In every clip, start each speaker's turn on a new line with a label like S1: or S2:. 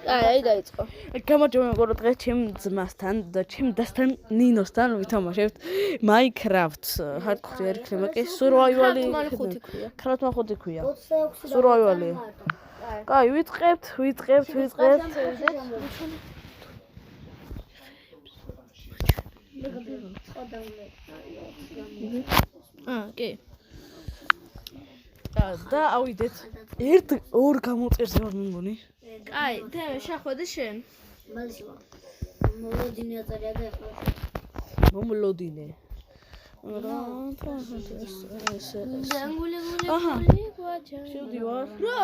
S1: აი დაიწყო.
S2: გამარჯობა მეგობრებო, დღეს ჩემ ძმასთან და ჩემ დასთან ნინოსთან ვითამაშებთ Minecraft-ს. Hardcore არ იქნება კი survival-ი.
S1: ქრათმან 5 ქვია.
S2: Survival-ი. კაი, ვიწყებთ.
S1: კი.
S2: და ავიდეთ. 1-2 გამოწერს ვარ მეგონი.
S1: აი, და შეხვედე შენ.
S3: მალიშვა. მოლოდინე აწერია და ახლა.
S2: მომლოდინე.
S1: გული ვაჯა.
S2: შევდივარ.
S3: რა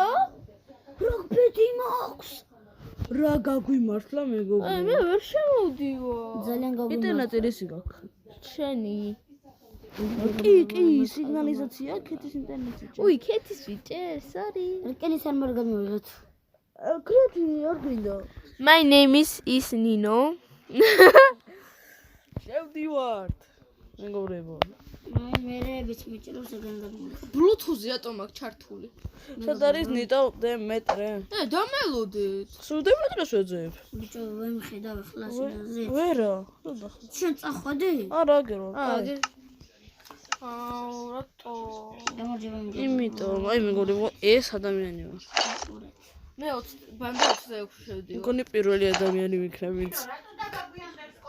S3: პედი მაქვს?
S2: რა გაგვიმართლა მეგობრებო?
S1: მე ვერ შემოვდივარ.
S3: ძალიან გაგვიმართლა.
S2: ინტერნეტი რისი გაქვს?
S1: შენი.
S2: კი, სიგნალიზაცია, ქეთის ინტერნეტი.
S1: უი, ქეთის ვიჭერს, არი.
S3: რკინის არ მარ გამივიღეთ.
S2: კრეტინი არ გინდა.
S1: My name is Nino.
S2: შევდივართ. მეგობრებო.
S3: მერეებიც მიჭიროს ეგენ გამივიღეთ.
S1: Bluetooth-ი ატომ აქვს ჩართული.
S2: სად არის ნიტო მეტრე?
S1: დამელოდეთ.
S2: სულ მეტრეს ვეძებ.
S3: ბიჭო, ვემხედავ ახლა სინაზე.
S2: ვერა.
S3: შენ წახვედი?
S2: არა, აგერო.
S1: რატო?
S3: გამარჯობა მიგო.
S2: იმიტომ, აი მეგობრებო, ეს ადამიანი ვარ.
S1: მე 20 ბანდა 26 შევდივარ.
S2: მგონი პირველი ადამიანი ვიქნა, ვინც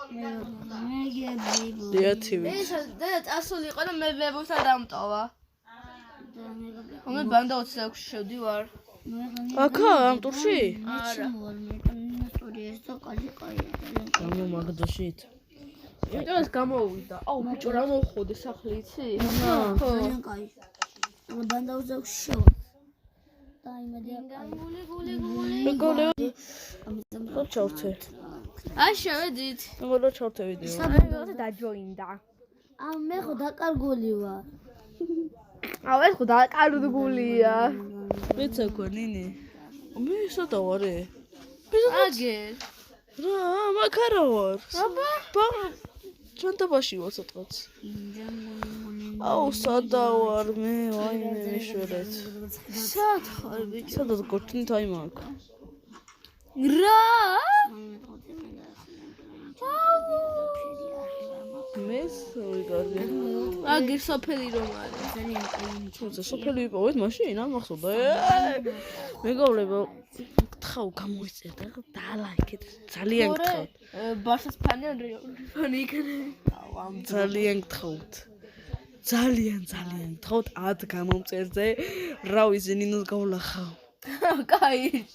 S3: მე გებიბო.
S2: დიათივი.
S1: ეს და წასული იყო და მე ვებოსთან დამტოვა.
S3: და მე გაბლა.
S1: მე ბანდა 26 შევდივარ.
S2: აკა, ამ ტურში?
S1: არა.
S3: ისტორიას და კაია.
S2: გამომაგდაშით.
S1: იმიტომ ეს გამოვიდა. აუ ბიჭო, რა მოხოდე სახლი იცი?
S3: ძალიან კაი. და ბანდა 26 შევა. და იმედია კაი.
S2: მეგობრებო, ხო ჩავწე.
S1: აი შევედით.
S2: მეგობრებო, ჩავწე ვიდეო.
S1: აი დაჯოინდა.
S3: მე ხო დაკარგული ვარ.
S1: აუ ეს ხო დაკარგულია.
S2: მეცა გონინი. მე სადა ვარე?
S1: აგერ.
S2: რა, მაგარა ვარ. აბა, ჩანტაბაში ვარ ცოტაც. აუ, სადა ვარ მე, ვაიმე მეშვერეთ.
S1: სად ხარ ბიჭო?
S2: სადაც გორჩნი თაიმა აქვს.
S1: რა?
S2: მეს ვიგარდი.
S1: აგერ სოფელი რომ არის.
S3: ძალიან კაი.
S2: თუმცა სოფელი ვიპოვეთ მაშინ, არ მახსოვდა. მეგობრებო, გთხოვ გამოიწერდა და ლაიქეთ. ძალიან გთხოვთ.
S1: ბარსას ფანი ან ფანი იქნება.
S2: ძალიან გთხოვთ. ძალიან გთხოვთ 10 გამომწერზე. რა ვიცი, ნინოს გავლახავ.
S1: კაი.